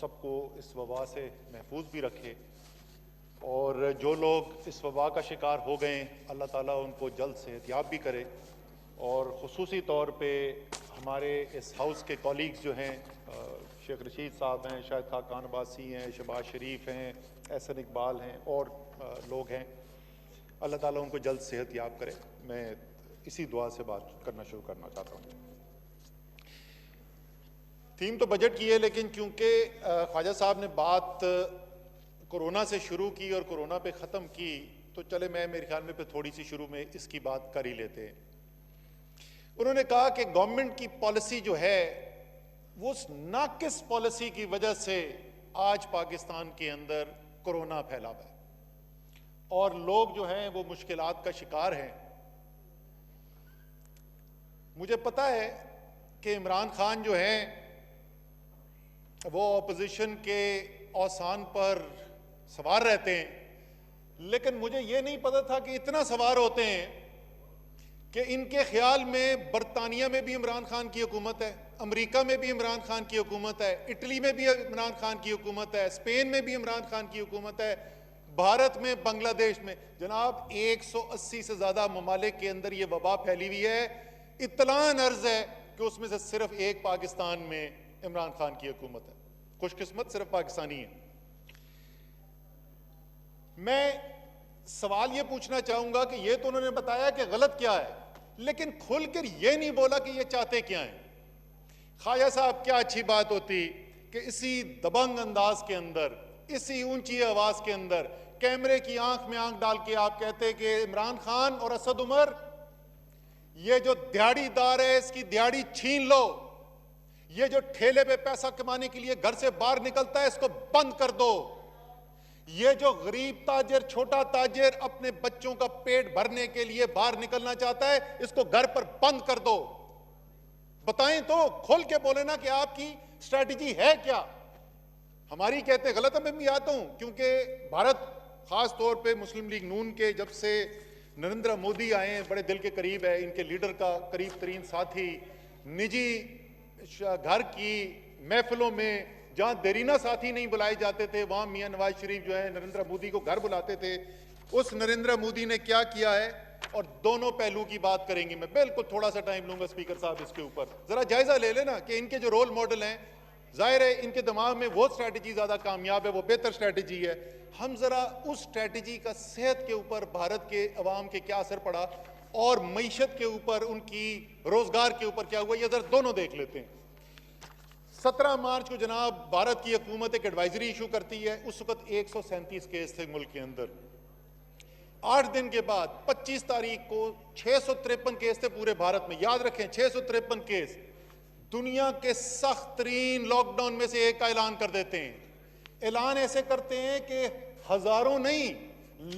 सबको इस वबा से महफूज भी रखे, और जो लोग इस वबा का शिकार हो गए अल्लाह ताला उनको जल्द सेहतयाब भी करे। और ख़ुसूसी तौर पे हमारे इस हाउस के कॉलीग्स जो हैं, शेख रशीद साहब हैं, शाहिद खाकान अब्बासी हैं, शहबाज शरीफ हैं, एहसन इकबाल हैं और लोग हैं, अल्लाह ताला उनको जल्द सेहतयाब करे। मैं इसी दुआ से बात करना शुरू करना चाहता हूँ। थीम तो बजट की है, लेकिन क्योंकि ख्वाजा साहब ने बात कोरोना से शुरू की और कोरोना पे ख़त्म की, तो चले मेरे ख्याल में थोड़ी सी शुरू में इसकी बात कर ही लेते हैं। उन्होंने कहा कि गवर्नमेंट की पॉलिसी जो है वो उस नाकिस पॉलिसी की वजह से आज पाकिस्तान के अंदर कोरोना फैला हुआ है और लोग जो हैं वो मुश्किलात का शिकार हैं। मुझे पता है कि इमरान खान जो हैं वो ऑपोजिशन के औसान पर सवार रहते हैं, लेकिन मुझे ये नहीं पता था कि इतना सवार होते हैं कि इनके ख्याल में बरतानिया में भी इमरान खान की हुकूमत है, अमेरिका में भी इमरान खान की हुकूमत है, इटली में भी इमरान खान की हुकूमत है, स्पेन में भी इमरान खान की हुकूमत है, भारत में, बांग्लादेश में। जनाब 180 से ज़्यादा ममालिक के अंदर ये वबा फैली हुई है। इत्तलान अर्ज है कि उसमें से सिर्फ एक पाकिस्तान में इमरान खान की हुकूमत है। खुशकिस्मत सिर्फ पाकिस्तानी है। मैं सवाल ये पूछना चाहूंगा कि ये तो उन्होंने बताया कि गलत क्या है, लेकिन खुलकर ये नहीं बोला कि ये चाहते क्या हैं। ख्वाजा साहब, क्या अच्छी बात होती कि इसी दबंग अंदाज के अंदर, इसी ऊंची आवाज के अंदर, कैमरे की आंख में आंख डाल के आप कहते कि इमरान खान और असद उमर, ये जो दिहाड़ीदार है इसकी दिहाड़ी छीन लो, ये जो ठेले पे पैसा कमाने के लिए घर से बाहर निकलता है इसको बंद कर दो, ये जो गरीब ताजिर, छोटा ताजिर अपने बच्चों का पेट भरने के लिए बाहर निकलना चाहता है इसको घर पर बंद कर दो। बताएं तो, खोल के बोले ना कि आपकी स्ट्रैटेजी है क्या। हमारी कहते गलत मैं भी आता हूं, क्योंकि भारत खास तौर पे मुस्लिम लीग नून के जब से नरेंद्र मोदी आए हैं बड़े दिल के करीब है। इनके लीडर का करीब तरीन साथी, निजी घर की महफिलों में जहां देरीना साथी नहीं बुलाए जाते थे वहां मियां नवाज शरीफ जो है नरेंद्र मोदी को घर बुलाते थे। उस नरेंद्र मोदी ने क्या किया है, और दोनों पहलू की बात करेंगे। मैं बिल्कुल थोड़ा सा टाइम लूंगा स्पीकर साहब इसके ऊपर, जरा जायजा ले लेना कि इनके जो रोल मॉडल हैं, जाहिर है इनके दिमाग में वो स्ट्रैटेजी ज्यादा कामयाब है, वो बेहतर स्ट्रैटेजी है। हम जरा उस स्ट्रैटेजी का सेहत के ऊपर, भारत के अवाम के क्या असर पड़ा और मईशत के ऊपर, उनकी रोजगार के ऊपर क्या हुआ, ये जरा दोनों देख लेते हैं। 17 मार्च को जनाब भारत की हुकूमत एक एडवाइजरी इशू करती है। उस वक्त 137 केस थे मुल्क के अंदर। 8 दिन के बाद 25 तारीख को 653 केस थे पूरे भारत में। याद रखें, 653 केस। दुनिया के सख्त तरीन लॉकडाउन में से एक का ऐलान कर देते हैं। ऐलान ऐसे करते हैं कि हजारों नहीं,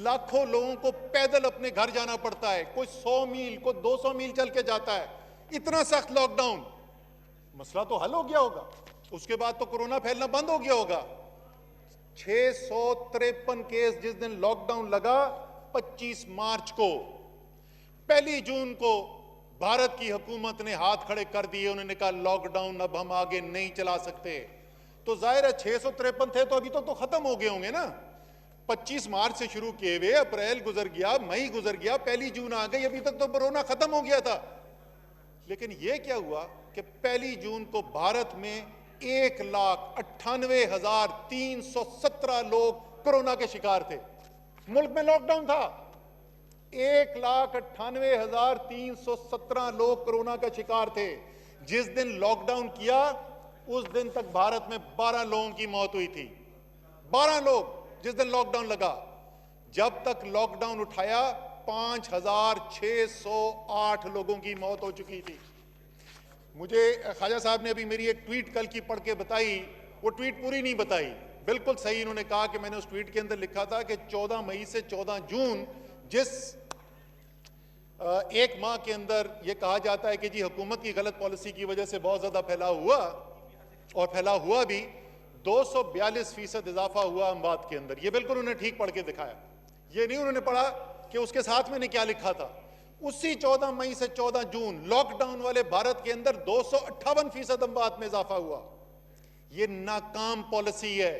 लाखों लोगों को पैदल अपने घर जाना पड़ता है। कोई 100 मील, कोई 200 मील चल के जाता है। इतना सख्त लॉकडाउन। मसला तो हल हो गया होगा, उसके बाद तो कोरोना फैलना बंद हो गया होगा। 653 केस जिस दिन लॉकडाउन लगा 25 मार्च को, 1 जून को भारत की हुकूमत ने हाथ खड़े कर दिए। उन्होंने कहा लॉकडाउन अब हम आगे नहीं चला सकते। तो जाहिर है 653 थे तो अभी तो खत्म हो गए होंगे ना। 25 मार्च से शुरू किए हुए, अप्रैल गुजर गया, मई गुजर गया, 1 जून आ गई, अभी तक तो कोरोना खत्म हो गया था। लेकिन यह क्या हुआ कि 1 जून को भारत में 1,98,317 लोग कोरोना के शिकार थे। मुल्क में लॉकडाउन था, 1,98,317 लोग कोरोना का शिकार थे। जिस दिन लॉकडाउन किया उस दिन तक भारत में 12 लोगों की मौत हुई थी। 12 लोग जिस दिन लॉकडाउन लगा। जब तक लॉकडाउन उठाया 5,608 लोगों की मौत हो चुकी थी। मुझे ख्वाजा साहब ने अभी मेरी एक ट्वीट कल की पढ़ के बताई, वो ट्वीट पूरी नहीं बताई, बिल्कुल सही इन्होंने कहा कि मैंने उस ट्वीट के अंदर लिखा था कि 14 मई से 14 जून, जिस एक माह के अंदर ये कहा जाता है कि जी हुकूमत की गलत पॉलिसी की वजह से बहुत ज्यादा फैलाव हुआ, और फैला हुआ भी 242% इजाफा हुआ अमवात के अंदर। ये बिल्कुल उन्होंने ठीक पढ़ के दिखाया। ये नहीं उन्होंने पढ़ा कि उसके साथ मैंने क्या लिखा था। उसी 14 मई से 14 जून लॉकडाउन वाले भारत के अंदर 258% अमवात में इजाफा हुआ। ये नाकाम पॉलिसी है,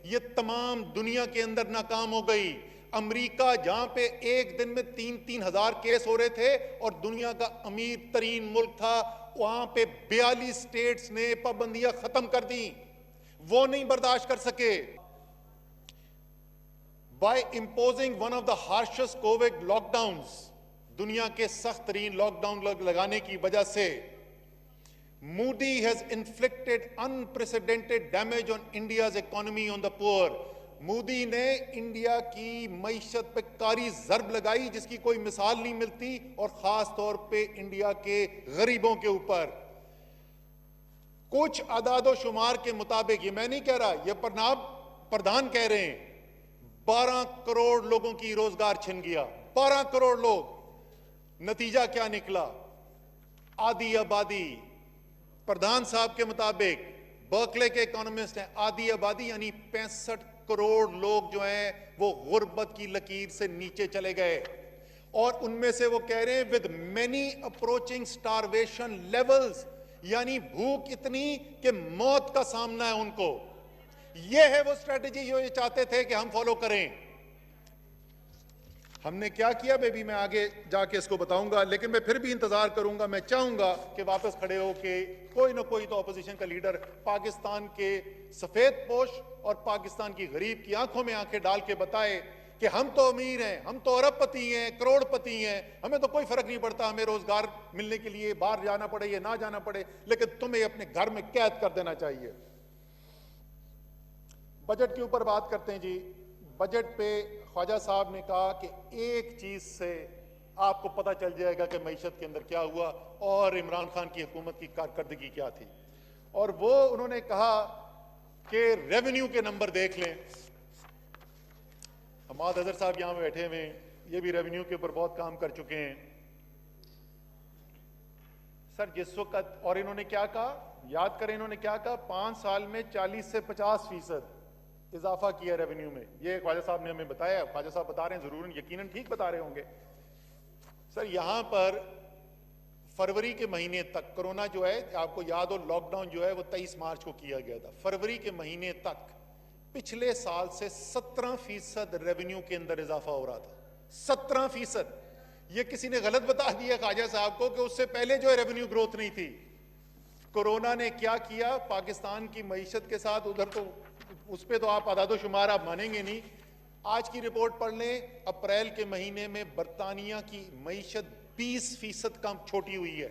ये तमाम दुनिया के अंदर नाकाम हो गई। अमेरिका जहां पे एक दिन में 3-3 हजार केस हो रहे थे और दुनिया का अमीर तरीन मुल्क था, वहां पे 42 स्टेट्स ने पाबंदियां खत्म कर दी। वो नहीं बर्दाश्त कर सके। By imposing one of the harshest COVID lockdowns, दुनिया के सख्त तरीन लॉकडाउन लगाने की वजह से Moody has inflicted unprecedented damage on India's economy, on the poor. Modi ने इंडिया की मईशत पे कारी ज़र्ब लगाई जिसकी कोई मिसाल नहीं मिलती, और खास तौर पे इंडिया के गरीबों के ऊपर। कुछ आदादो शुमार के मुताबिक, ये मैं नहीं कह रहा, ये प्रधान कह रहे हैं, 12 करोड़ लोगों की रोजगार छिन गया। 12 करोड़ लोग। नतीजा क्या निकला? आधी आबादी, प्रधान साहब के मुताबिक, बर्कले के इकोनॉमिस्ट हैं, आधी आबादी यानी 65 करोड़ लोग जो हैं वो गुर्बत की लकीर से नीचे चले गए। और उनमें से वो कह रहे हैं with many approaching starvation levels, यानी भूख इतनी कि मौत का सामना है उनको। ये है वो स्ट्रेटेजी जो ये चाहते थे कि हम फॉलो करें। हमने क्या किया बेबी, मैं आगे जाके इसको बताऊंगा, लेकिन मैं फिर भी इंतजार करूंगा। मैं चाहूंगा कि वापस खड़े हो के कोई ना कोई तो अपोजिशन का लीडर पाकिस्तान के सफेद पोश और पाकिस्तान की गरीब की आंखों में आंखें डाल के बताए कि हम तो अमीर हैं, हम तो अरबपति हैं, करोड़पति हैं, हमें तो कोई फर्क नहीं पड़ता, हमें रोजगार मिलने के लिए बाहर जाना पड़े या ना जाना पड़े, लेकिन तुम्हें अपने घर में कैद कर देना चाहिए। बजट के ऊपर बात करते हैं जी। बजट पे ख्वाजा साहब ने कहा कि एक चीज से आपको पता चल जाएगा कि मईशत के अंदर क्या हुआ और इमरान खान की हुकूमत की कारकर्दगी क्या थी, और वो उन्होंने कहा कि रेवेन्यू के नंबर देख लें। हमाद अजहर साहब यहां बैठे हुए हैं, ये भी रेवेन्यू के ऊपर बहुत काम कर चुके हैं सर। जिस वक्त, और इन्होंने क्या कहा, याद करें इन्होंने क्या कहा, 5 साल में 40 से 50% इजाफा किया रेवेन्यू में। ये ख्वाजा साहब ने हमें बताया। ख्वाजा साहब बता रहे हैं, जरूर यकीनन ठीक बता रहे होंगे सर। यहां पर फरवरी के महीने तक कोरोना जो है, आपको याद हो, लॉकडाउन जो है वो 23 मार्च को किया गया था। फरवरी के महीने तक पिछले साल से 17% रेवेन्यू के अंदर इजाफा हो रहा था। 17%। ये किसी ने गलत बता दिया ख्वाजा साहब को कि उससे पहले जो है रेवेन्यू ग्रोथ नहीं थी। कोरोना ने क्या किया पाकिस्तान की मईशत के साथ, उधर तो उस पर तो आप आदादो शुमार आप मानेंगे नहीं। आज की रिपोर्ट पढ़ लें, अप्रैल के महीने में बरतानिया की मईशत 20% कम छोटी हुई है।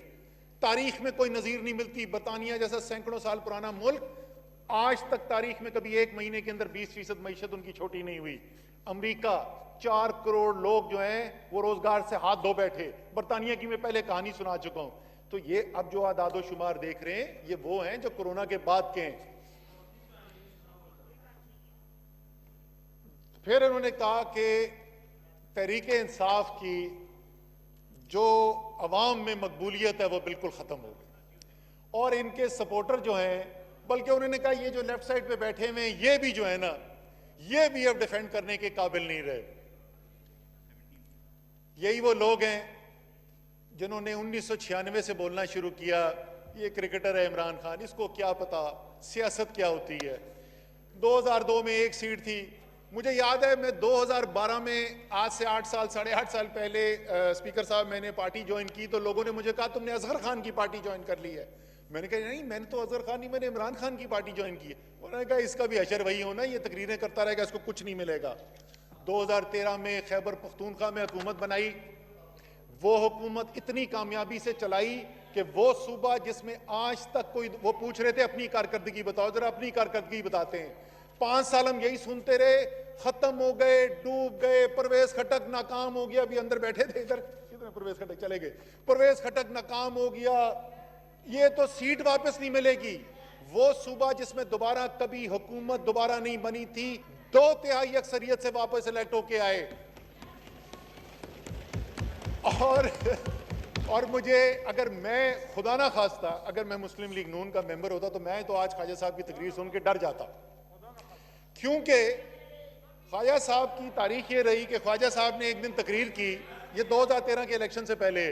तारीख में कोई नजीर नहीं मिलती। बरतानिया जैसा सैकड़ों साल पुराना मुल्क, आज तक तारीख में कभी एक महीने के अंदर 20% मईशत उनकी छोटी नहीं हुई। अमेरिका 4 करोड़ लोग जो हैं वो रोजगार से हाथ धो बैठे। बरतानिया की मैं पहले कहानी सुना चुका हूं। तो ये अब जो आदादो शुमार देख रहे हैं, ये वो हैं जो कोरोना के बाद के हैं। फिर उन्होंने कहा कि तहरीके इंसाफ की जो अवाम में मकबूलियत है वो बिल्कुल ख़त्म हो गई, और इनके सपोर्टर जो हैं, बल्कि उन्होंने कहा ये जो लेफ्ट साइड पे बैठे हुए हैं ये भी जो है ना, ये भी अब डिफेंड करने के काबिल नहीं रहे। यही वो लोग हैं जिन्होंने 1996 से बोलना शुरू किया, ये क्रिकेटर है इमरान खान, इसको क्या पता सियासत क्या होती है। 2002 में एक सीट थी। मुझे याद है मैं 2012 में, आज से 8 साल 8.5 साल पहले, स्पीकर साहब मैंने पार्टी ज्वाइन की तो लोगों ने मुझे कहा तुमने अजहर खान की पार्टी ज्वाइन कर ली है। मैंने कहा नहीं, मैंने तो अजहर खान नहीं, मैंने इमरान खान की पार्टी ज्वाइन की है। उन्होंने कहा इसका भी हशर वही होना, ये तकरीरें करता रहेगा, इसको कुछ नहीं मिलेगा। 2013 में खैबर पख्तूनख्वा में हुकूमत बनाई। वो हुकूमत इतनी कामयाबी से चलाई कि वो सूबा जिसमें आज तक कोई, वो पूछ रहे थे अपनी कारकर्दगी बताओ, जरा अपनी कारकर्दगी बताते हैं। 5 साल हम यही सुनते रहे, खत्म हो गए, डूब गए, परवेज खटक नाकाम हो गया। अभी अंदर बैठे थे इधर, कितने परवेज खटक चले गए, परवेज खटक नाकाम हो गया, ये तो सीट वापस नहीं मिलेगी। वो सूबा जिसमें दोबारा कभी हुकूमत दोबारा नहीं बनी थी, 2/3 अक्सरियत से वापस इलेक्ट होके आए। और मुझे, अगर मैं खुदा ना खास्ता अगर मैं मुस्लिम लीग नून का मेंबर होता तो मैं तो आज ख्वाजा साहब की तकरीर सुन के डर जाता, क्योंकि ख्वाजा साहब की तारीख ये रही कि ख्वाजा साहब ने एक दिन तकरीर की, ये 2013 के इलेक्शन से पहले,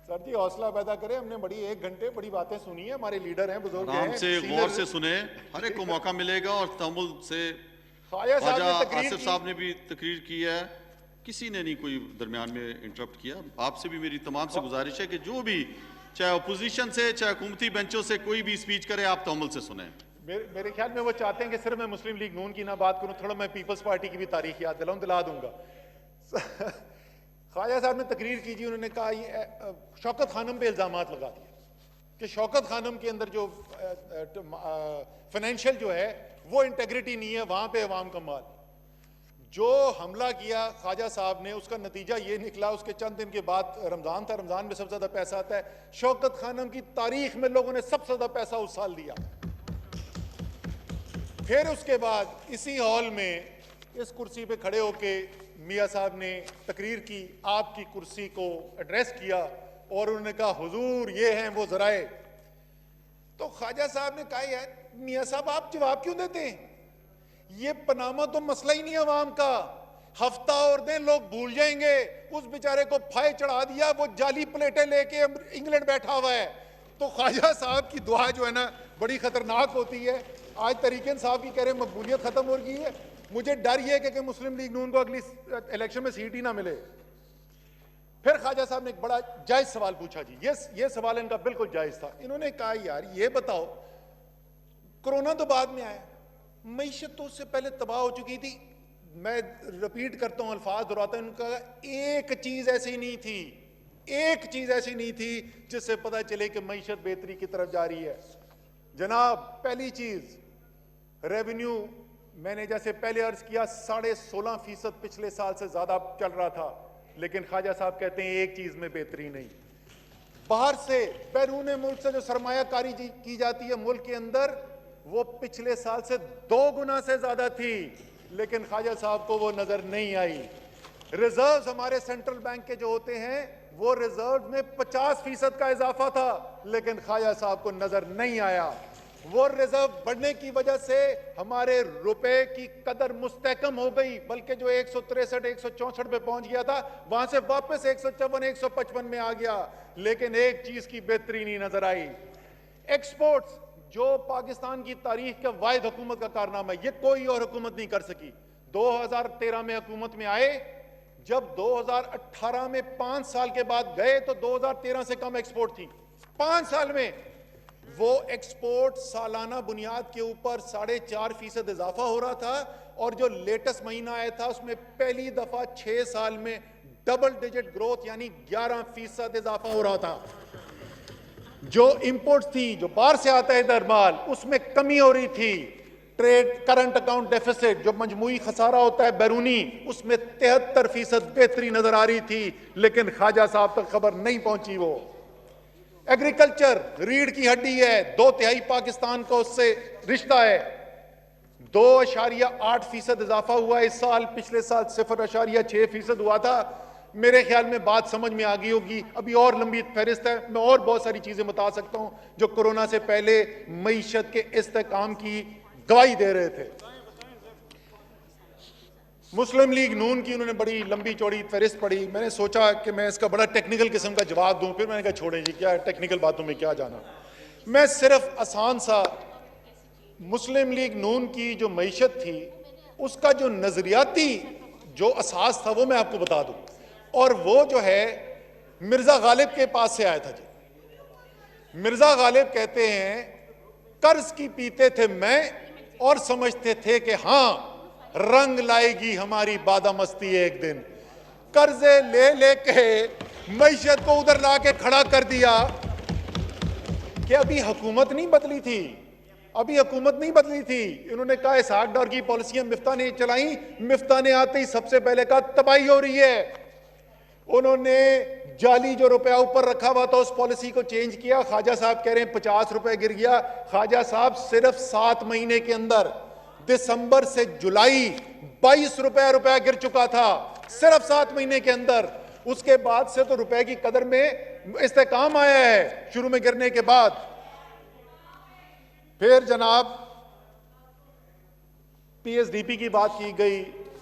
सर जी हौसला पैदा करें, हमने बड़ी 1 घंटे बड़ी बातें सुनी है, हमारे लीडर हैं, बुजुर्ग हैं, आराम से गौर से सुने, हर एक को मौका मिलेगा। और तमुल से ख्वाजा साहब ख्वाजा ने तकरीर आसिफ की। साहब ने भी तकरीर की है, किसी ने नहीं कोई दरमियान में इंटरप्ट किया। आपसे भी मेरी तमाम से गुजारिश है कि जो भी चाहे अपोजिशन से चाहे हुकूमती बेंचों से कोई भी स्पीच करे, आप तमुल से सुने। मेरे ख्याल में वो चाहते हैं कि सिर्फ मैं मुस्लिम लीग नून की ना बात करूं, थोड़ा मैं पीपल्स पार्टी की भी तारीख याद दिला दूंगा। ख्वाजा साहब ने तकरीर की जी, उन्होंने कहा ये शौकत खानम पे इल्जामात लगा दिए कि शौकत खानम के अंदर जो फाइनेंशियल जो है वो इंटेग्रिटी नहीं है, वहां पे अवाम का माल। जो हमला किया ख्वाजा साहब ने, उसका नतीजा ये निकला, उसके चंद दिन के बाद रमजान था, रमजान में सबसे ज्यादा पैसा आता है, शौकत खानम की तारीख में लोगों ने सबसे ज्यादा पैसा उस साल दिया। फिर उसके बाद इसी हॉल में इस कुर्सी पे खड़े होके मियाँ साहब ने तकरीर की, आपकी कुर्सी को एड्रेस किया और उन्होंने कहा हुजूर ये हैं वो जराए। तो ख्वाजा साहब ने कहा यार मियाँ साहब आप जवाब क्यों देते हैं, ये पनामा तो मसला ही नहीं अवाम का, हफ्ता और दिन लोग भूल जाएंगे। उस बेचारे को फाय चढ़ा दिया, वो जाली प्लेटें लेके इंग्लैंड बैठा हुआ है। तो ख्वाजा साहब की दुआ जो है ना बड़ी खतरनाक होती है। आज तरीके साहब की कह रहे मकबूलियत खत्म हो गई है, मुझे डर ये है कि मुस्लिम लीग नून को अगली इलेक्शन में सीट ही ना मिले। फिर ख्वाजा साहब ने एक बड़ा जायज सवाल पूछा जी, ये सवाल इनका बिल्कुल जायज था। इन्होंने कहा यार ये बताओ, कोरोना तो बाद में आया, मईशत तो उससे पहले तबाह हो चुकी थी। मैं रिपीट करता हूं, अल्फाज दोहराता हूं, उनका एक चीज ऐसी नहीं थी, एक चीज ऐसी नहीं थी जिससे पता चले कि मईशत बेहतरी की तरफ जा रही है। जनाब पहली चीज रेवेन्यू, मैंने जैसे पहले अर्ज किया 16.5% पिछले साल से ज्यादा चल रहा था, लेकिन ख्वाजा साहब कहते हैं एक चीज में बेहतरी नहीं। बाहर से बैरून मुल्क से जो सरमायाकारी की जाती है मुल्क के अंदर, वो पिछले साल से 2 गुना से ज्यादा थी, लेकिन ख्वाजा साहब को वो नजर नहीं आई। रिजर्व्स हमारे सेंट्रल बैंक के जो होते हैं वो रिजर्व में 50% का इजाफा था, लेकिन ख्वाजा साहब को नजर नहीं आया। वो रिजर्व बढ़ने की वजह से हमारे रुपए की कदर मुस्तहकम हो गई, बल्कि जो 163 164 पे पहुंच गया था वहां से वापस 154 155 में आ गया, लेकिन एक चीज की बेहतरी नहीं नजर आई। एक्सपोर्ट्स जो पाकिस्तान की तारीख का वाहिद हुकूमत का कारनामा है, ये कोई और हुकूमत नहीं कर सकी। 2013 में हुकूमत में आए, जब 2018 में 5 साल के बाद गए तो 2013 से कम एक्सपोर्ट थी। 5 साल में वो एक्सपोर्ट सालाना बुनियाद के ऊपर 4.5% इजाफा हो रहा था, और जो लेटेस्ट महीना आया था उसमें पहली दफा 6 साल में डबल डिजिट ग्रोथ यानी 11% इजाफा हो रहा था। जो इंपोर्ट थी, जो बाहर से आता है इधर माल, उसमें कमी हो रही थी। ट्रेड करंट अकाउंट डेफिसिट जो मजमूई खसारा होता है बैरूनी, उसमें 73% बेहतरी नजर आ रही थी, लेकिन ख्वाजा साहब तक खबर नहीं पहुंची। वो एग्रीकल्चर रीढ़ की हड्डी है, 2/3 पाकिस्तान का उससे रिश्ता है। 2.8% इजाफा हुआ इस साल, पिछले साल 0.6% हुआ था। मेरे ख्याल में बात समझ में आ गई होगी। अभी और लंबी फहरिस्त है, मैं और बहुत सारी चीजें बता सकता हूं जो कोरोना से पहले मईशत के इस्तेकाम की गवाही दे रहे थे। मुस्लिम लीग नून की उन्होंने बड़ी लंबी चौड़ी फहरिस्त पढ़ी। मैंने सोचा कि मैं इसका बड़ा टेक्निकल किस्म का जवाब दूं, फिर मैंने कहा छोड़ें जी, क्या टेक्निकल बातों में क्या जाना। मैं सिर्फ आसान सा मुस्लिम लीग नून की जो मईशत थी उसका जो नजरियाती जो असास था वो मैं आपको बता दूं, और वो जो है मिर्जा गालिब के पास से आया था जी। मिर्जा गालिब कहते हैं कर्ज की पीते थे मैं और समझते थे कि हां रंग लाएगी हमारी बादामस्ती एक दिन। कर्जे ले लेके मईशत को उधर लाके खड़ा कर दिया कि अभी हुकूमत नहीं बदली थी, अभी हुकूमत नहीं बदली थी। इन्होंने कहा इसहाक डार की पॉलिसियां मिफ्ता ने चलाई, मिफ्ता ने आते ही सबसे पहले कहा तबाही हो रही है। उन्होंने जाली जो रुपया ऊपर रखा हुआ था उस पॉलिसी को चेंज किया। ख्वाजा साहब कह रहे हैं 50 रुपए गिर गया। ख्वाजा साहब सिर्फ 7 महीने के अंदर दिसंबर से जुलाई 22 रुपया गिर चुका था, सिर्फ 7 महीने के अंदर। उसके बाद से तो रुपए की कदर में इस्तेकाम आया है शुरू में गिरने के बाद। फिर जनाब पीएसडीपी की बात की गई,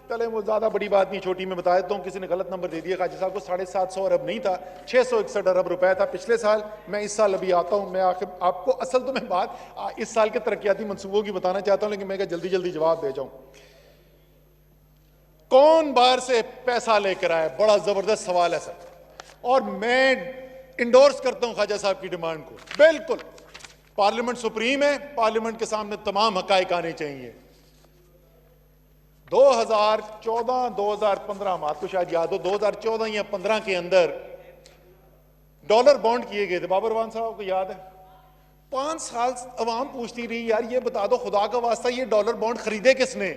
चले वो ज्यादा बड़ी बात नहीं, छोटी मैं बता देता हूँ। किसी ने गलत नंबर दे दिया काजी साहब को, 750 अरब नहीं था, 661 अरब रुपए था पिछले साल। मैं इस साल अभी आता हूँ, मैं आखिर आपको असल तो मैं बात इस साल के तरक्याती मंसूबों की बताना चाहता हूँ, लेकिन मैं जल्दी जल्दी जवाब दे जाऊं। कौन बाहर से पैसा लेकर आया, बड़ा जबरदस्त सवाल है सर, और मैं इंडोर्स करता हूं ख्वाजा साहब की डिमांड को। बिल्कुल पार्लियामेंट सुप्रीम है, पार्लियामेंट के सामने तमाम हकाइक आने चाहिए। 2014 2015 हम आपको शायद याद हो, 2014 या 15 के अंदर डॉलर बॉन्ड किए गए थे, बाबरवान साहब को याद है। 5 साल अवाम पूछती रही, यार ये बता दो खुदा का वास्ता ये डॉलर बॉन्ड खरीदे किसने।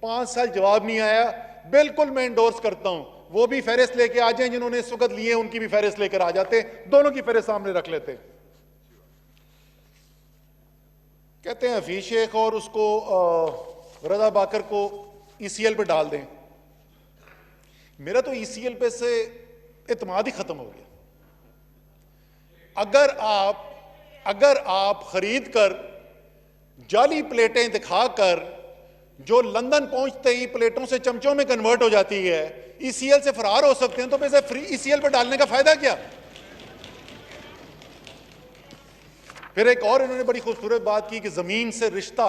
5 साल जवाब नहीं आया। बिल्कुल मैं इंडोर्स करता हूं, वो भी फेरिस्त लेके आ जाएं जिन्होंने इस वक्त लिए, उनकी भी फेरिस्त लेकर आ जाते, दोनों की फेरिस्त सामने रख लेते। कहते हैं हफीज शेख और उसको रजा बाकर को ईसीएल पे डाल दें। मेरा तो ईसीएल पे से इत्मीनान ही खत्म हो गया। अगर आप खरीद कर जाली प्लेटें दिखाकर जो लंदन पहुंचते ही प्लेटों से चमचों में कन्वर्ट हो जाती है, ईसीएल से फरार हो सकते हैं, तो पैसे फ्री ईसीएल पर डालने का फायदा क्या। फिर एक और इन्होंने बड़ी खूबसूरत बात की कि जमीन से रिश्ता,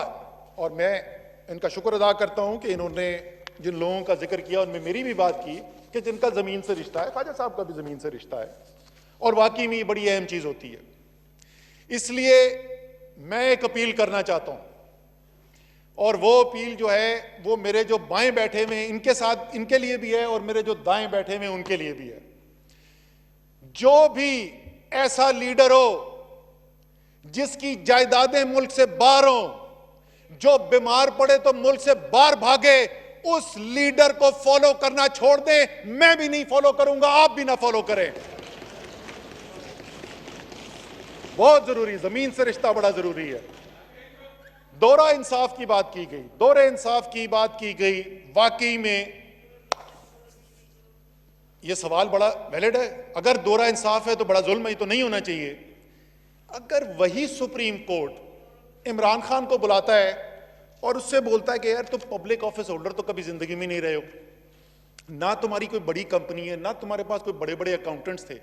और मैं इनका शुक्र अदा करता हूं कि इन्होंने जिन लोगों का जिक्र किया उनमें मेरी भी बात की कि जिनका जमीन से रिश्ता है, ख्वाजा साहब का भी जमीन से रिश्ता है, और वाकई में ये बड़ी अहम चीज होती है। इसलिए मैं एक अपील करना चाहता हूं, और वो अपील जो है वो मेरे जो बाएं बैठे हुए हैं इनके साथ, इनके लिए भी है, और मेरे जो दाएं बैठे हुए हैं उनके लिए भी है। जो भी ऐसा लीडर हो जिसकी जायदादें मुल्क से बाहर हो, जो बीमार पड़े तो मुल्क से बाहर भागे, उस लीडर को फॉलो करना छोड़ दे। मैं भी नहीं फॉलो करूंगा, आप भी ना फॉलो करें। बहुत जरूरी, जमीन से रिश्ता बड़ा जरूरी है। दोहरा इंसाफ की बात की गई, दोहरे इंसाफ की बात की गई। वाकई में यह सवाल बड़ा वैलिड है। अगर दोहरा इंसाफ है तो बड़ा जुल्म है, तो नहीं होना चाहिए। अगर वही सुप्रीम कोर्ट इमरान खान को बुलाता है और उससे बोलता है कि यार तुम पब्लिक ऑफिस होल्डर तो कभी जिंदगी में नहीं रहे हो, ना तुम्हारी कोई बड़ी कंपनी है, ना तुम्हारे पास कोई बड़े बड़े अकाउंटेंट्स थे,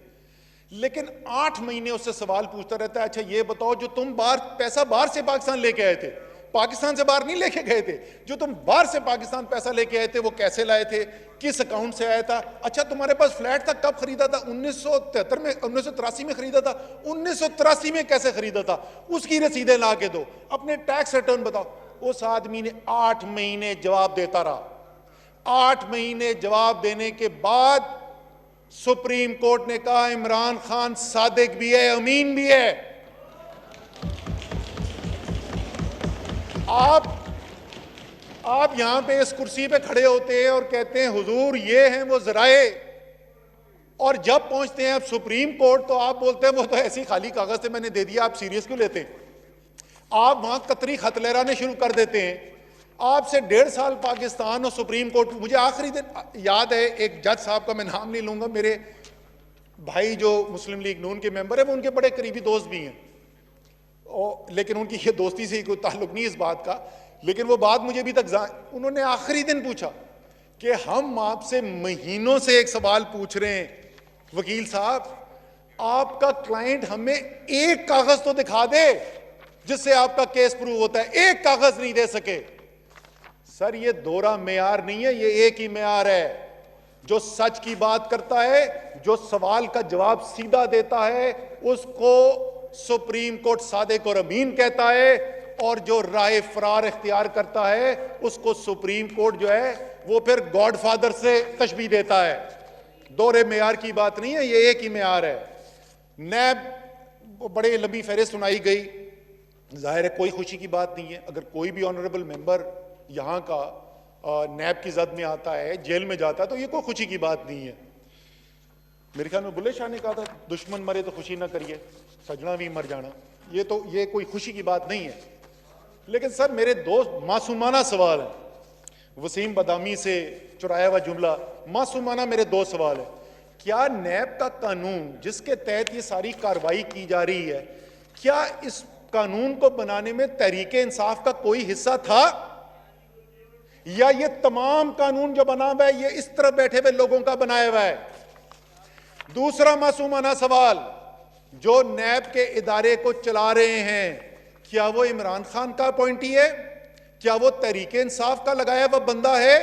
लेकिन 8 महीने उससे सवाल पूछता रहता है, अच्छा ये बताओ जो तुम पैसा बाहर से पाकिस्तान लेके आए थे, पाकिस्तान से बाहर नहीं लेके गए थे, जो तुम बाहर से पाकिस्तान पैसा लेके आए थे वो कैसे लाए थे, किस अकाउंट से आया था। अच्छा तुम्हारे पास फ्लैट था, कब खरीदा था, 1973 में, 1983 में खरीदा था, 1983 में कैसे खरीदा था, उसकी रसीदें ला के दो, अपने टैक्स रिटर्न बताओ। उस आदमी ने 8 महीने जवाब देता रहा। 8 महीने जवाब देने के बाद सुप्रीम कोर्ट ने कहा इमरान खान सादिक भी है, अमीन भी है। आप यहां पे इस कुर्सी पे खड़े होते हैं और कहते हैं हुजूर ये हैं वो जराए, और जब पहुंचते हैं आप सुप्रीम कोर्ट तो आप बोलते हैं वो तो ऐसी खाली कागज से मैंने दे दिया, आप सीरियस क्यों लेते हैं। आप वहां कतरी खत लहराने शुरू कर देते हैं। आपसे 1.5 साल पाकिस्तान और सुप्रीम कोर्ट, मुझे आखिरी दिन याद है एक जज साहब का मैं नाम नहीं लूंगा, मेरे भाई जो मुस्लिम लीग नून के मेंबर है वो उनके बड़े करीबी दोस्त भी हैं, लेकिन उनकी ये दोस्ती से कोई ताल्लुक नहीं इस बात का, लेकिन वो बात मुझे अभी तक, उन्होंने आखिरी दिन पूछा कि हम आपसे महीनों से एक सवाल पूछ रहे हैं वकील साहब, आपका क्लाइंट हमें एक कागज तो दिखा दे जिससे आपका केस प्रूव होता है, एक कागज नहीं दे सके। सर ये दोहरा मेयार नहीं है, ये एक ही मेयार है। जो सच की बात करता है, जो सवाल का जवाब सीधा देता है, उसको सुप्रीम कोर्ट सादिक और अमीन कहता है, और जो राय फरार इख्तियार करता है उसको सुप्रीम कोर्ट जो है वो फिर गॉडफादर से तशबीह देता है। दोहरे मेयार की बात नहीं है, ये एक ही मेयार है। नैब बड़े लंबी फहरिस्त सुनाई गई, जाहिर है कोई खुशी की बात नहीं है। अगर कोई भी ऑनरेबल मेंबर यहाँ का नैब की जद में आता है, जेल में जाता है, तो ये कोई खुशी की बात नहीं है। मेरे ख्याल में बुल्ले शाह ने कहा था दुश्मन मरे तो खुशी ना करिए, सजना भी मर जाना। ये कोई खुशी की बात नहीं है। लेकिन सर मेरे दोस्त मासूमाना सवाल है, वसीम बदामी से चुराया हुआ जुमला, मासूमाना मेरे 2 सवाल है। क्या नैब का कानून जिसके तहत ये सारी कार्रवाई की जा रही है, क्या इस कानून को बनाने में तहरीके इंसाफ का कोई हिस्सा था? या ये तमाम कानून जो बना हुआ है ये इस तरह बैठे हुए लोगों का बनाया हुआ है? दूसरा मासूमाना सवाल, जो नैब के इदारे को चला रहे हैं, क्या वो इमरान खान का अपॉइंटी है? क्या वो तहरीक इंसाफ का लगाया हुआ बंदा है,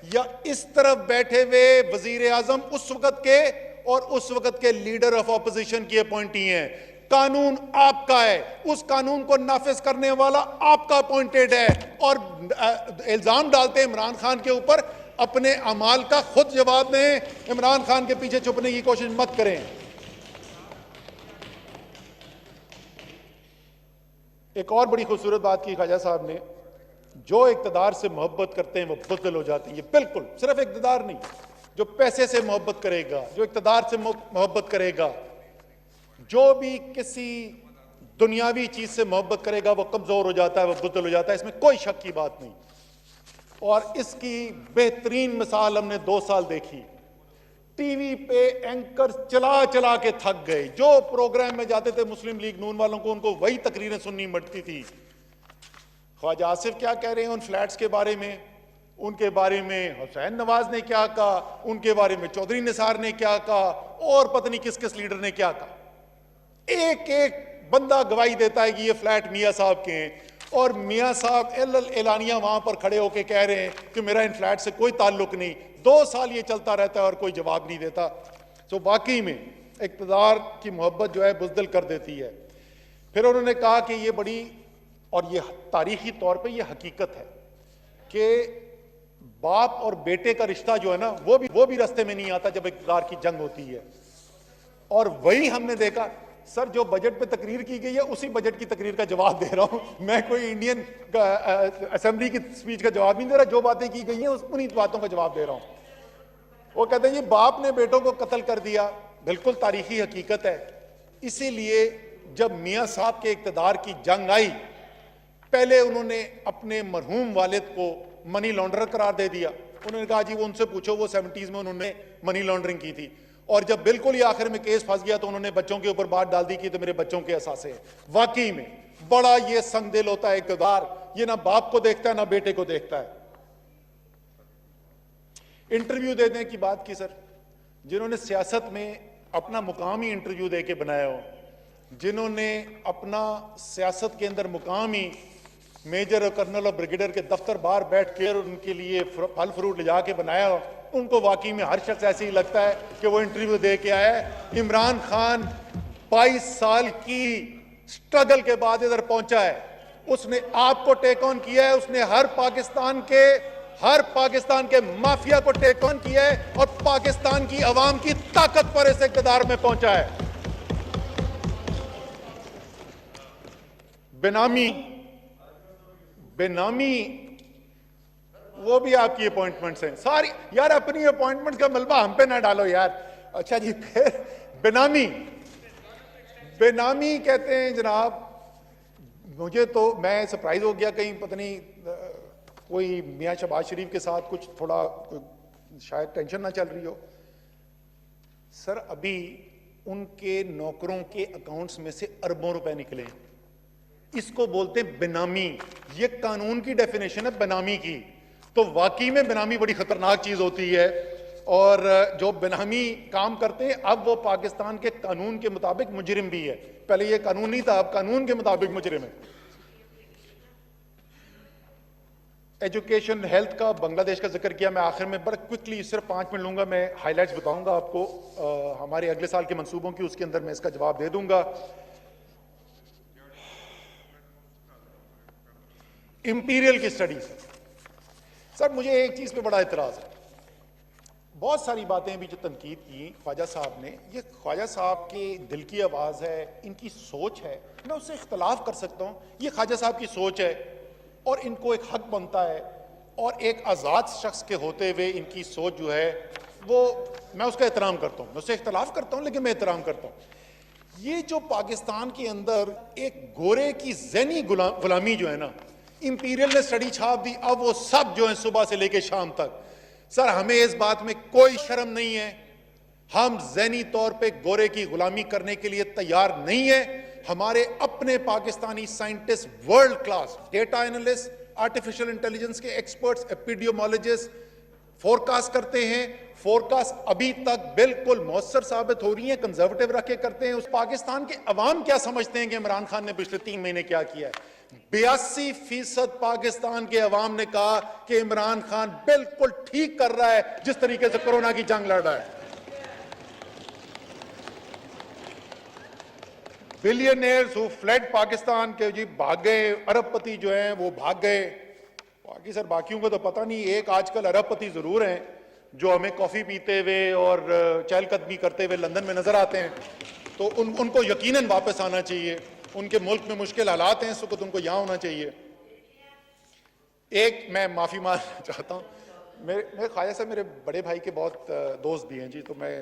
या इस तरफ बैठे हुए वजीर आजम उस वक्त के और उस वक्त के लीडर ऑफ ऑपोजिशन की अपॉइंटी हैं? कानून आपका है, उस कानून को नाफिज करने वाला आपका अपॉइंटेड है, और इल्जाम डालते हैं इमरान खान के ऊपर। अपने अमाल का खुद जवाब दें, इमरान खान के पीछे छुपने की कोशिश मत करें। एक और बड़ी खूबसूरत बात की ख्वाजा साहब ने, जो इक़्तिदार से मोहब्बत करते हैं वो बुज़दिल हो जाते हैं। ये बिल्कुल सिर्फ इक़्तिदार नहीं, जो पैसे से मोहब्बत करेगा, जो इक़्तिदार से मोहब्बत करेगा, जो भी किसी दुनियावी चीज से मोहब्बत करेगा वो कमजोर हो जाता है, वो बुज़दिल हो जाता है, इसमें कोई शक की बात नहीं। और इसकी बेहतरीन मिसाल हमने 2 साल देखी। टीवी पे एंकर चला चला के थक गए, जो प्रोग्राम में जाते थे मुस्लिम लीग नून वालों को, उनको वही तकरीरें सुननी पड़ती थी। ख्वाजा आसिफ क्या कह रहे हैं उन फ्लैट्स के बारे में, उनके बारे में हुसैन नवाज ने क्या कहा, उनके बारे में चौधरी निसार ने क्या कहा, और पता नहीं किस किस लीडर ने क्या कहा। एक एक बंदा गवाही देता है कि ये फ्लैट मियां साहब के हैं, और मियां साहब एलानिया वहां पर खड़े होकर कह रहे हैं कि मेरा इन फ्लैट से कोई ताल्लुक नहीं। 2 साल ये चलता रहता है और कोई जवाब नहीं देता। तो वाकई में इक़्तिदार की मोहब्बत जो है बुज़दिल कर देती है। फिर उन्होंने कहा कि ये बड़ी, और ये तारीखी तौर पे ये हकीकत है कि बाप और बेटे का रिश्ता जो है ना वो भी रास्ते में नहीं आता जब इक़्तिदार की जंग होती है। और वही हमने देखा। सर, जो बजट पे तकरीर की गई है उसी बजट की तकरीर का जवाब दे रहा हूं मैं, कोई इंडियन असेंबली की स्पीच का जवाब नहीं दे रहा। जो बातें की गई हैं उन्हीं बातों का जवाब दे रहा हूं। वो कहते हैं ये बाप ने बेटों को कत्ल कर दिया, बिल्कुल तारीखी हकीकत है। इसीलिए जब मियां साहब के इक़्तिदार की जंग आई, पहले उन्होंने अपने मरहूम वालिद को मनी लॉन्ड्रर करार दे दिया। उन्होंने कहा जी वो उनसे पूछो, वो 70s में उन्होंने मनी लॉन्ड्रिंग की थी। और जब बिल्कुल ही आखिर में केस फंस गया तो उन्होंने बच्चों के ऊपर बात डाल दी कि तो मेरे बच्चों के असासे हैं। वाकई में बड़ा ये संगदिल होता है इक़्तिदार, ये ना बाप को देखता है ना बेटे को देखता है। इंटरव्यू देने की बात की सर, जिन्होंने सियासत में अपना मुकाम ही इंटरव्यू दे के बनाया हो, जिन्होंने अपना सियासत के अंदर मुकाम ही मेजर और कर्नल और ब्रिगेडियर के दफ्तर बाहर बैठ कर उनके लिए फल फ्रूट ले जाके बनाया हो, उनको वाकई में हर शख्स ऐसे ही लगता है कि वो इंटरव्यू दे के आया है। इमरान खान 22 साल की स्ट्रगल के बाद इधर पहुंचा है। उसने आपको टेक ऑन किया है, उसने हर पाकिस्तान के माफिया को टेक ऑन किया है और पाकिस्तान की अवाम की ताकत पर इस इक़्तिदार में पहुंचा है। बेनामी वो भी आपकी अपॉइंटमेंट्स हैं सारी। यार अपनी अपॉइंटमेंट्स का मलबा हम पे ना डालो यार। अच्छा जी, फिर बेनामी कहते हैं जनाब। मुझे तो मैं सरप्राइज हो गया, कहीं पता नहीं कोई मियां शहबाज शरीफ के साथ कुछ थोड़ा शायद टेंशन ना चल रही हो। सर, अभी उनके नौकरों के अकाउंट्स में से अरबों रुपए निकले। इसको बोलते हैं बेनामी। ये कानून की डेफिनेशन है बेनामी की। तो वाकई में बेनामी बड़ी खतरनाक चीज होती है। और जो बेनामी काम करते हैं अब वो पाकिस्तान के कानून के मुताबिक मुजरिम भी है। पहले ये कानून नहीं था, अब कानून के मुताबिक मुजरिम है। एजुकेशन हेल्थ का बांग्लादेश का जिक्र किया। मैं आखिर में बड़ा क्विकली सिर्फ 5 मिनट लूंगा, मैं हाईलाइट्स बताऊंगा आपको हमारे अगले साल के मंसूबों की, उसके अंदर मैं इसका जवाब दे दूंगा। इंपीरियल की स्टडीज। सर, मुझे एक चीज पे बड़ा इतराज है। बहुत सारी बातें भी जो तनकीद की ख्वाजा साहब ने, ये ख्वाजा साहब के दिल की आवाज है, इनकी सोच है। मैं उससे इख्तलाफ कर सकता हूं, ये ख्वाजा साहब की सोच है और इनको एक हक बनता है। और एक आज़ाद शख्स के होते हुए इनकी सोच जो है वो मैं उसका एहतराम करता हूं। मैं उससे इख्तलाफ करता हूं लेकिन मैं एहतराम करता हूं। ये जो पाकिस्तान के अंदर एक गोरे की ज़हनी गुलामी जो है ना, इंपीरियल ने स्टडी छाप दी, अब वो सब जो है सुबह से लेके शाम तक। सर, हमें इस बात में कोई शर्म नहीं है। हम ज़हनी तौर पे गोरे की गुलामी करने के लिए तैयार नहीं है। हमारे अपने Pakistani scientist world class data analyst, artificial intelligence के एक्सपर्ट्स, एपिडेमियोलॉजिस्ट फोरकास्ट करते हैं। फोरकास्ट अभी तक बिल्कुल मौसर साबित हो रही है, कंजर्वेटिव रख के करते हैं। उस पाकिस्तान के अवाम क्या समझते हैं कि इमरान खान ने पिछले 3 महीने क्या किया है? 82% पाकिस्तान के अवाम ने कहा कि इमरान खान बिल्कुल ठीक कर रहा है जिस तरीके से कोरोना की जंग लड़ रहा है। बिलियनियर्स हु फ्लेड पाकिस्तान के जी भाग गए, अरबपति जो हैं वो भाग गए। बाकी सर बाकियों को तो पता नहीं। एक आजकल अरबपति जरूर हैं जो हमें कॉफी पीते हुए और चहलकदमी करते हुए लंदन में नजर आते हैं, तो उनको यकीनन वापस आना चाहिए। उनके मुल्क में मुश्किल हालात हैं इस वक्त, उनको यहां होना चाहिए। एक मैं माफी मांगना चाहता हूं, मेरे ख्वाजा साहब मेरे बड़े भाई के बहुत दोस्त भी हैं जी, तो मैं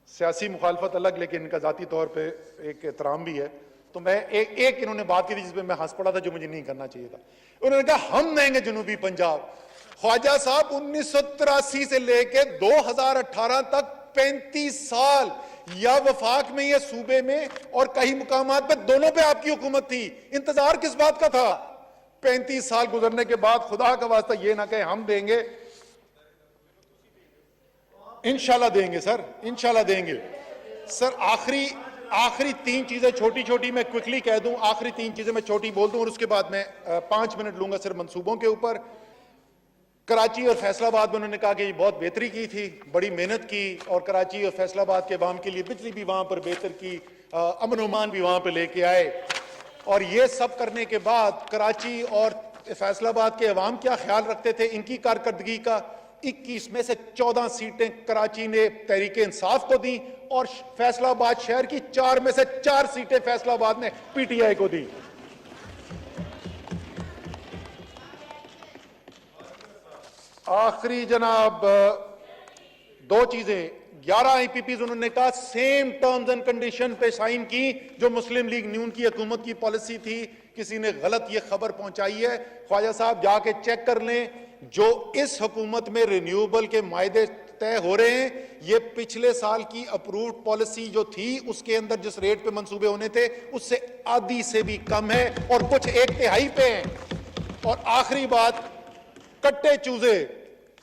सियासी मुखालफत अलग लेकिन इनका जाती तौर पे एक एहतराम भी है। तो मैं एक इन्होंने बात की थी जिसमें मैं हंस पड़ा था, जो मुझे नहीं करना चाहिए था। उन्होंने कहा हम देंगे जनूबी पंजाब। ख्वाजा साहब 1983 से लेके 2018 तक 35 साल या वफाक में या सूबे में और कई मुकामात पे दोनों पे आपकी हुकूमत थी। इंतजार किस बात का था? 35 साल गुजरने के बाद खुदा का वास्ता ये ना कहे हम देंगे। इंशाल्लाह देंगे सर, इंशाल्लाह देंगे सर। आखिरी 3 चीजें छोटी छोटी मैं क्विकली कह दूं, आखिरी 3 चीजें मैं छोटी बोल दूं और उसके बाद मैं 5 मिनट लूंगा सिर्फ मंसूबों के ऊपर। कराची और फैसलाबाद में उन्होंने कहा कि ये बहुत बेहतरी की थी, बड़ी मेहनत की और कराची और फैसलाबाद के अवाम के लिए बिजली भी वहां पर बेहतर की, अमन ओमान भी वहां पर लेके आए। और ये सब करने के बाद कराची और फैसलाबाद के अवाम क्या ख्याल रखते थे इनकी कारकर्दगी का? 21 में से 14 सीटें कराची ने तहरीक इंसाफ को दी और फैसलाबाद शहर की 4 में से 4 सीटें फैसलाबाद ने पीटीआई को दी। आखिरी जनाब 2 चीजें, 11 आईपीपीज उन्होंने कहा सेम टर्म्स एंड कंडीशन पे साइन की जो मुस्लिम लीग नून की हुकूमत की पॉलिसी थी। किसी ने गलत ये खबर पहुंचाई है, ख्वाजा साहब जाके चेक कर लें। जो इस हुकूमत में रिन्यूएबल के मायदे तय हो रहे हैं, ये पिछले साल की अप्रूव्ड पॉलिसी जो थी उसके अंदर जिस रेट पे मंसूबे होने थे उससे आधी से भी कम है और कुछ 1/3 पे हैं। और आखिरी बात, कट्टे चूजे।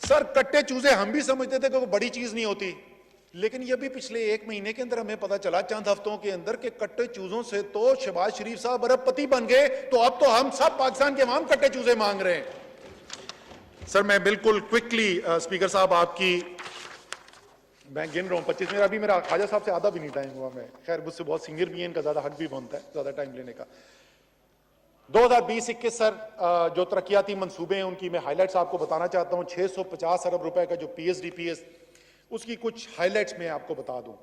सर कट्टे चूजे हम भी समझते थे कि वो बड़ी चीज नहीं होती, लेकिन ये भी पिछले 1 महीने के अंदर हमें पता चला, चंद हफ्तों के अंदर, कि कट्टे चूजों से तो शहबाज शरीफ साहब अरबपति बन गए। तो अब तो हम सब पाकिस्तान के अवाम कट्टे चूजे मांग रहे हैं। सर मैं बिल्कुल क्विकली स्पीकर साहब आपकी मैं गिन रहा हूं 25 मिनट, अभी मेरा ख्वाजा साहब से आधा भी नहीं टाइम हुआ। मैं खैर मुझसे बहुत सीनियर भी है, इनका ज्यादा हक भी बनता है ज्यादा टाइम लेने का। 2020-21 सर जो तरक्याती मंसूबे हैं उनकी मैं हाईलाइट्स आपको बताना चाहता हूं। 650 अरब रुपए का जो पीएसडीपीएस, उसकी कुछ हाईलाइट्स मैं आपको बता दूं।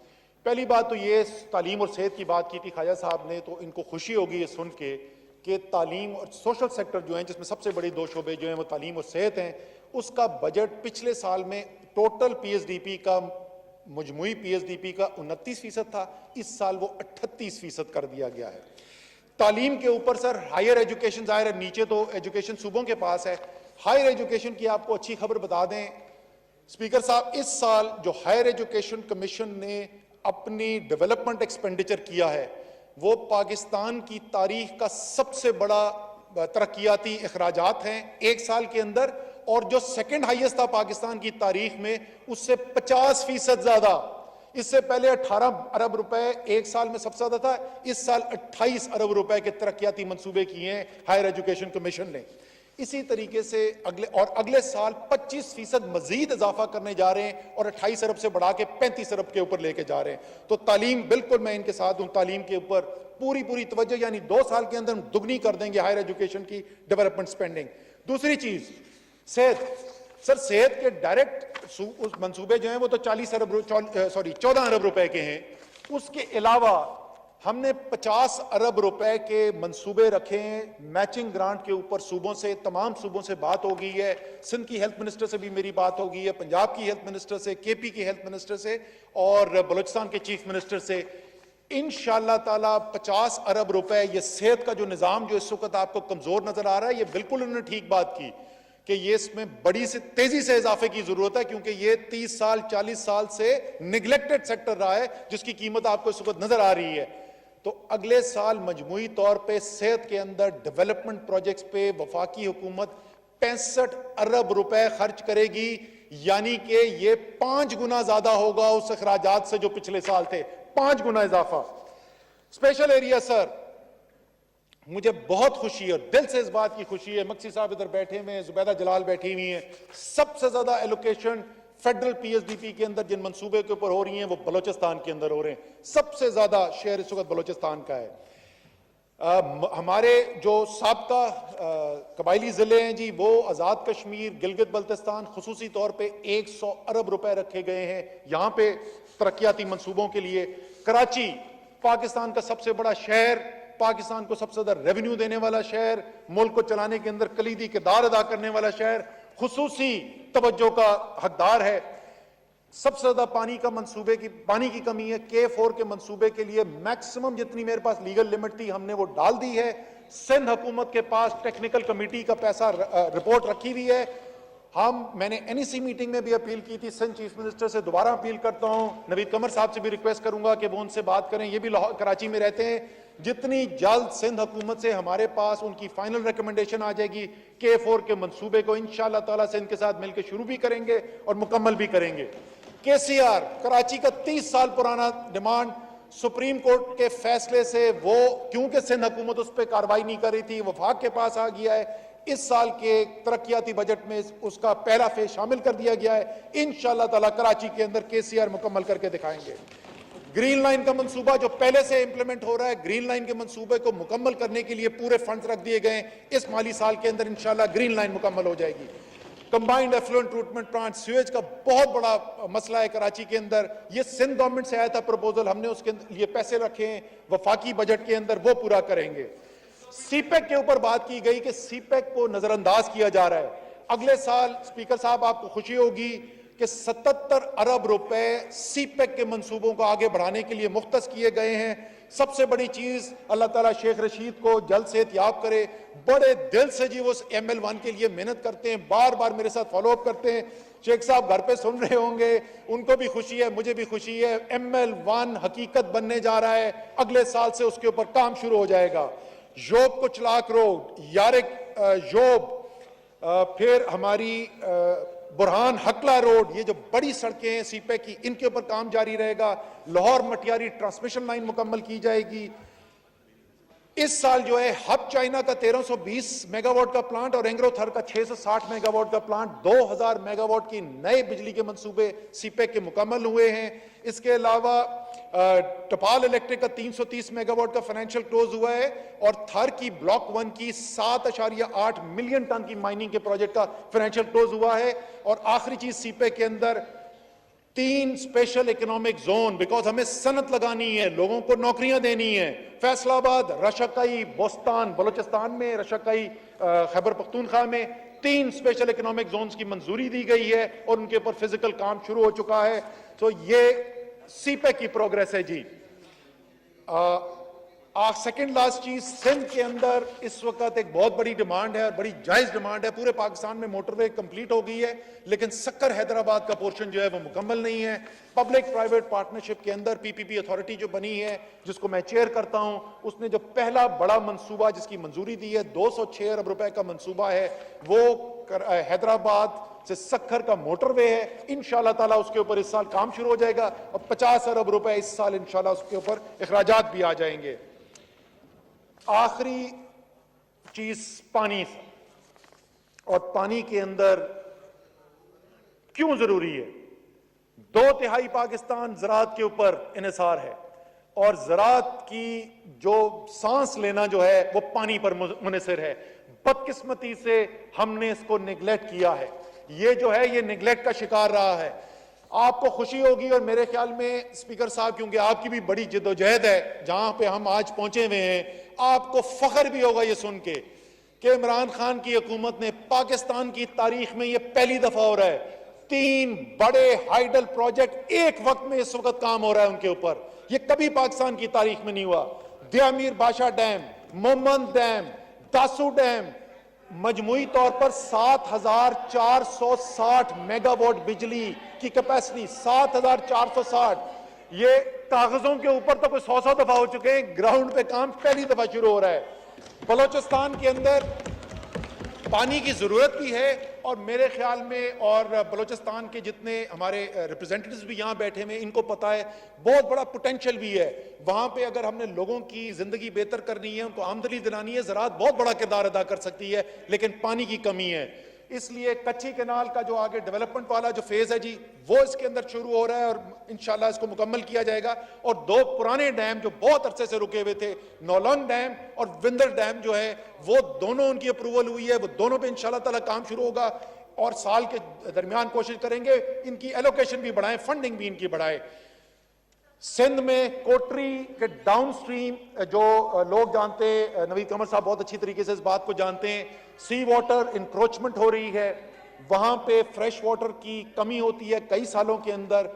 पहली बात तो ये तालीम और सेहत की बात की थी ख्वाजा साहब ने, तो इनको खुशी होगी ये सुन के कि तालीम और सोशल सेक्टर जो है जिसमें सबसे बड़ी 2 शोबे जो हैं वो तालीम और सेहत हैं, उसका बजट पिछले साल में टोटल पीएसडीपी का मजमूई पीएसडीपी का 29% था, इस साल वो 38% कर दिया गया है। तालीम के ऊपर सर हायर एजुकेशन, जाहिर है नीचे तो एजुकेशन सूबों के पास है, हायर एजुकेशन की आपको अच्छी खबर बता दें स्पीकर साहब, इस साल जो हायर एजुकेशन कमीशन ने अपनी डेवलपमेंट एक्सपेंडिचर किया है वो पाकिस्तान की तारीख का सबसे बड़ा तरक्याती अखराजात हैं 1 साल के अंदर, और जो सेकंड हाईएस्ट था पाकिस्तान की तारीख में उससे 50% ज्यादा। इससे पहले 18 अरब रुपए 1 साल में सबसे ज्यादा था, इस साल 28 अरब रुपए के तरक्याती मंसूबे किए हैं हायर एजुकेशन कमीशन ने। इसी तरीके से अगले साल 25% मजीद इजाफा करने जा रहे हैं और 28 अरब से बढ़ा के 35 अरब के ऊपर लेके जा रहे हैं। तो तालीम बिल्कुल मैं इनके साथ हूं, तालीम के ऊपर पूरी तवज्जो, यानी 2 साल के अंदर हम दुगनी कर देंगे हायर एजुकेशन की डेवलपमेंट स्पेंडिंग। दूसरी चीज सेहत। सर सेहत के डायरेक्ट मंसूबे जो हैं वो तो 14 अरब रुपए के हैं। उसके अलावा हमने 50 अरब रुपए के मंसूबे रखे हैं मैचिंग ग्रांट के ऊपर सूबों से। तमाम सूबों से बात हो गई है, सिंध की हेल्थ मिनिस्टर से भी मेरी बात हो गई है, पंजाब की हेल्थ मिनिस्टर से, केपी की हेल्थ मिनिस्टर से और बलूचिस्तान के चीफ मिनिस्टर से। इंशाअल्लाह ताला 50 अरब रुपए, ये सेहत का जो निजाम जो इस वक्त आपको कमजोर नजर आ रहा है, ये बिल्कुल उन्होंने ठीक बात की कि ये इसमें बड़ी से तेजी से इजाफे की जरूरत है, क्योंकि ये 30 साल 40 साल से निगलेक्टेड सेक्टर रहा है जिसकी कीमत आपको इस वक्त नजर आ रही है। तो अगले साल मजमूई तौर पे सेहत के अंदर डेवलपमेंट प्रोजेक्ट्स पे वफाकी हुकूमत 65 अरब रुपए खर्च करेगी, यानी कि ये 5 गुना ज्यादा होगा उस अखराजात से जो पिछले साल थे, 5 गुना इजाफा। स्पेशल एरिया सर, मुझे बहुत खुशी है और दिल से इस बात की खुशी है, मक्सी साहब इधर बैठे हुए हैं, जुबैदा जलाल बैठी हुई हैं, सबसे ज्यादा एलोकेशन फेडरल पीएसडीपी के अंदर जिन मंसूबे के ऊपर हो रही हैं वो बलोचिस्तान के अंदर हो रहे हैं, सबसे ज्यादा शेयर इस वक्त बलोचिस्तान का है। हमारे जो साबका कबायली जिले हैं जी, वो आजाद कश्मीर, गिलगित बल्तिस्तान खुसूसी तौर पे 100 अरब रुपए रखे गए हैं यहां पे तरक्याती मंसूबों के लिए। कराची पाकिस्तान का सबसे बड़ा शहर, पाकिस्तान को सबसे ज्यादा रेवेन्यू देने वाला शहर, मुल्क को चलाने के अंदर कलीदी किरदार अदा करने वाला शहर, खुसूसी तवज्जो का हकदार है। सबसे ज्यादा पानी की कमी है। K4 के मंसूबे के लिए मैक्सिमम जितनी मेरे पास लीगल लिमिट थी हमने वो डाल दी है। सिंध हुकूमत के पास टेक्निकल कमेटी का पैसा रिपोर्ट रखी हुई है। मैंने NEC मीटिंग में भी अपील की थी, सिंध चीफ मिनिस्टर से दोबारा अपील करता हूं, नवीद कमर साहब से भी रिक्वेस्ट करूंगा कि वो उनसे बात करें, ये भी कराची में रहते हैं। जितनी जल्द सिंध हुकूमत से हमारे पास उनकी फाइनल रिकमेंडेशन आ जाएगी, K4 के मंसूबे को इंशाअल्लाह ताला सिंध के साथ मिलकर शुरू भी करेंगे और मुकम्मल भी करेंगे। KCR कराची का 30 साल पुराना डिमांड, सुप्रीम कोर्ट के फैसले से वो, क्योंकि सिंध हुकूमत उस पर कार्रवाई नहीं कर रही थी, वफाक के पास आ गया है। इस साल के तरक्याती बजट में उसका पहला फेज शामिल कर दिया गया है। इंशाअल्लाह ताला कराची के अंदर KCR मुकम्मल करके दिखाएंगे। ग्रीन लाइन का मंसूबा जो पहले से इंप्लीमेंट हो रहा है, ग्रीन लाइन के मंसूबे को मुकम्मल करने के लिए पूरे फंड्स रख दिए गए। इस माली साल के अंदर इंशाअल्लाह ग्रीन लाइन मुकम्मल हो जाएगी। Combined effluent treatment plant, sewage का बहुत बड़ा मसला है कराची के अंदर। ये सिंध गवर्नमेंट से आया था प्रपोजल, हमने उसके लिए पैसे रखे हैं, वफाकी बजट के अंदर वो पूरा करेंगे। सीपेक के ऊपर बात की गई कि सीपेक को नजरअंदाज किया जा रहा है। अगले साल स्पीकर साहब आपको खुशी होगी कि 77 अरब रुपए सीपेक के मंसूबों को आगे बढ़ाने के लिए मुख्तस किए गए हैं। सबसे बड़ी चीज, अल्लाह ताला शेख रशीद को जल्द सेहतयाब करे। बड़े दिल से जी वो ML1 के लिए मेहनत करते हैं, बार बार मेरे साथ फॉलो अप करते हैं। शेख साहब घर पे सुन रहे होंगे, उनको भी खुशी है, मुझे भी खुशी है। ML1 हकीकत बनने जा रहा है, अगले साल से उसके ऊपर काम शुरू हो जाएगा। योब कुचलाक रोड, यारिक योब, फिर हमारी बुरहान हकला रोड, ये जो बड़ी सड़कें हैं सीपेक की, इनके ऊपर काम जारी रहेगा। लाहौर मटियारी ट्रांसमिशन लाइन मुकम्मल की जाएगी। इस साल जो है हब चाइना का 1320 मेगावाट का प्लांट और एंग्रोथर का 660 मेगावाट का प्लांट, 2000 मेगावाट की नए बिजली के मंसूबे सीपेक के मुकम्मल हुए हैं। इसके अलावा टपाल इलेक्ट्रिक का 330 मेगावाट का फाइनेंशियल क्लोज हुआ है और थर की ब्लॉक 1 की 7.8 मिलियन टन की माइनिंग के प्रोजेक्ट का फाइनेंशियल क्लोज हुआ है। और आखिरी चीज सीपेक के अंदर 3 स्पेशल इकोनॉमिक जोन, बिकॉज हमें सनत लगानी है, लोगों को नौकरियां देनी है। फैसलाबाद, रशकाई, बोस्तान बलोचिस्तान में, रशकाई खैबर पख्तूनख्वा में 3 स्पेशल इकोनॉमिक जोन्स की मंजूरी दी गई है और उनके ऊपर फिजिकल काम शुरू हो चुका है। तो ये सीपेक की प्रोग्रेस है जी। सेकंड लास्ट चीज, सिंध के अंदर इस वक्त एक बहुत बड़ी डिमांड है और बड़ी जायज डिमांड है। पूरे पाकिस्तान में मोटरवे कंप्लीट हो गई है, लेकिन सक्कर हैदराबाद का पोर्शन जो है वो मुकम्मल नहीं है। पब्लिक प्राइवेट पार्टनरशिप के अंदर PPP अथॉरिटी जो बनी है, जिसको मैं चेयर करता हूं, उसने जो पहला बड़ा मंसूबा जिसकी मंजूरी दी है, 206 अरब रुपए का मंसूबा है, वो हैदराबाद से सक्खर का मोटरवे है। इंशाअल्लाह ताला उसके ऊपर इस साल काम शुरू हो जाएगा और 50 अरब रुपए इस साल इंशाअल्लाह उसके ऊपर अखराजात भी आ जाएंगे। आखिरी चीज पानी, और पानी के अंदर क्यों जरूरी है। 2/3 पाकिस्तान ज़राअत के ऊपर इन्हिसार है और ज़राअत की जो सांस लेना जो है वो पानी पर मुनहसर है। बदकिस्मती से हमने इसको निगलेक्ट किया है, ये जो है ये निगलेक्ट का शिकार रहा है। आपको खुशी होगी और मेरे ख्याल में स्पीकर साहब, क्योंकि आपकी भी बड़ी जिद्दोजहद है जहां पे हम आज पहुंचे हुए हैं, आपको फख्र भी होगा ये सुन के कि इमरान खान की हुकूमत ने पाकिस्तान की तारीख में ये पहली दफा हो रहा है 3 बड़े हाइडल प्रोजेक्ट एक वक्त में इस वक्त काम हो रहा है उनके ऊपर। ये कभी पाकिस्तान की तारीख में नहीं हुआ। दियामीर बादशाह डैम, मोमन डैम, दासू डैम, मजमुई तौर पर 7460 मेगावाट बिजली की कैपेसिटी, 7460। ये कागजों के ऊपर तो कोई 100 दफा हो चुके हैं, ग्राउंड पे काम पहली दफा शुरू हो रहा है। बलोचिस्तान के अंदर पानी की जरूरत भी है और मेरे ख्याल में, और बलोचिस्तान के जितने हमारे रिप्रेजेंटेटिव्स भी यहाँ बैठे हुए इनको पता है, बहुत बड़ा पोटेंशियल भी है वहां पे। अगर हमने लोगों की जिंदगी बेहतर करनी है, उनको आमदनी दिलानी है, ज़राअत बहुत बड़ा किरदार अदा कर सकती है, लेकिन पानी की कमी है। इसलिए कच्ची कैनाल का जो आगे डेवलपमेंट वाला जो फेज है जी, वो इसके अंदर शुरू हो रहा है और इंशाल्लाह इसको मुकम्मल किया जाएगा। और 2 पुराने डैम जो बहुत अरसे से रुके हुए थे, नौलंग डैम और विंदर डैम जो है, वो दोनों उनकी अप्रूवल हुई है, वो दोनों पे इंशाल्लाह ताला काम शुरू होगा और साल के दरमियान कोशिश करेंगे इनकी एलोकेशन भी बढ़ाएं, फंडिंग भी इनकी बढ़ाए। सिंध में कोटरी के डाउन स्ट्रीम जो लोग जानते हैं, नवीद कमर साहब बहुत अच्छी तरीके से इस बात को जानते हैं, सी वाटर इंक्रोचमेंट हो रही है, वहां पे फ्रेश वाटर की कमी होती है कई सालों के अंदर।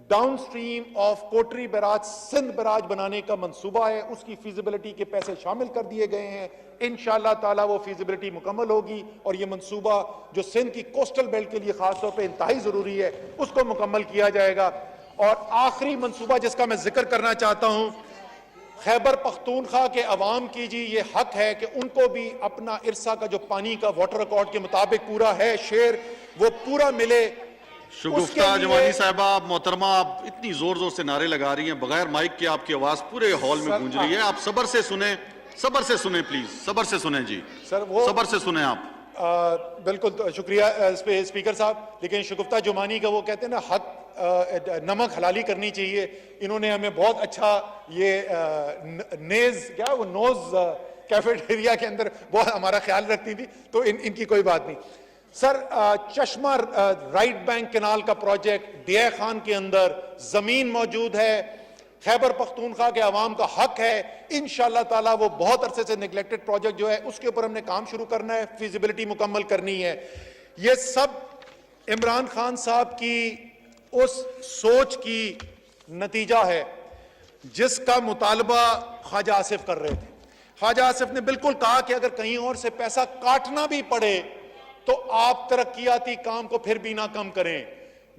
Downstream of Kotri barrage Sindh barrage बनाने का मंसूबा है, उसकी फीजिबिलिटी के पैसे शामिल कर दिए गए हैं। इंशाअल्लाह ताला वो फीजिबिलिटी मुकम्मल होगी और ये मंसूबा जो सिंध की कोस्टल बेल्ट के लिए खासतौर पर इंतहाई जरूरी है, उसको मुकम्मल किया जाएगा। और आखिरी मंसूबा जिसका मैं जिक्र करना चाहता हूं, खैबर पख्तूनख्वा के अवाम की जी ये हक है कि उनको भी अपना इरसा का जो पानी का वाटर रिकॉर्ड के मुताबिक पूरा है शेर, वो पूरा मिले। शगुफ्ता जवानी साहबा, मोहतरमा, आप इतनी जोर जोर से नारे लगा रही हैं, बगैर माइक के आपकी आवाज पूरे हॉल में गूंज रही है। आप सबर से सुने, सबर से सुने प्लीज, सबर से सुने जी सर, वो सबर से सुने आप। बिल्कुल तो शुक्रिया स्पीकर साहब, लेकिन शगुफ्ता जुमानी का वो कहते हैं ना, हक नमक हलाली करनी चाहिए। इन्होंने हमें बहुत अच्छा ये नोज कैफेटेरिया के अंदर बहुत हमारा ख्याल रखती थी, तो इनकी कोई बात नहीं। सर, चश्मा राइट बैंक कैनाल का प्रोजेक्ट डिया खान के अंदर जमीन मौजूद है, खैबर पख्तूनख्वा के अवाम का हक है। इंशाअल्लाह ताला वो बहुत अरसे से नेग्लेक्टेड प्रोजेक्ट जो है उसके ऊपर हमने काम शुरू करना है, फिजिबिलिटी मुकम्मल करनी है। ये सब इमरान खान साहब की उस सोच की नतीजा है जिसका मुतालबा ख्वाजा आसिफ कर रहे थे। ख्वाजा आसिफ ने बिल्कुल कहा कि अगर कहीं और से पैसा काटना भी पड़े तो आप तरक्याती काम को फिर भी ना कम करें।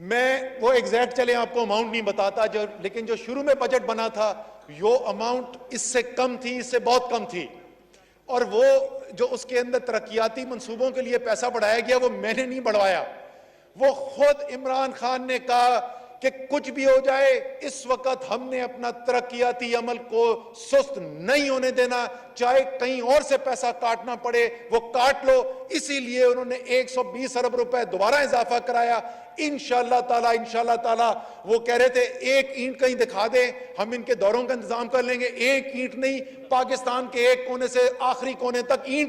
मैं वो एग्जैक्ट चले आपको अमाउंट नहीं बताता जो, लेकिन जो शुरू में बजट बना था यो अमाउंट इससे कम थी, इससे बहुत कम थी। और वो जो उसके अंदर तरक्याती मंसूबों के लिए पैसा बढ़ाया गया वो मैंने नहीं बढ़वाया, वो खुद इमरान खान ने कहा कि कुछ भी हो जाए इस वक्त हमने अपना तरक्याती अमल को सुस्त नहीं होने देना, चाहे कहीं और से पैसा काटना पड़े वो काट लो। इसीलिए उन्होंने 120 अरब रुपए दोबारा इजाफा कराया। इंशाअल्लाह ताला वो कह रहे थे एक ईंट कहीं दिखा दे, हम इनके दौरों का इंतजाम कर लेंगे। एक ईंट नहीं, पाकिस्तान के एक कोने से आखिरी कोने तक ईंट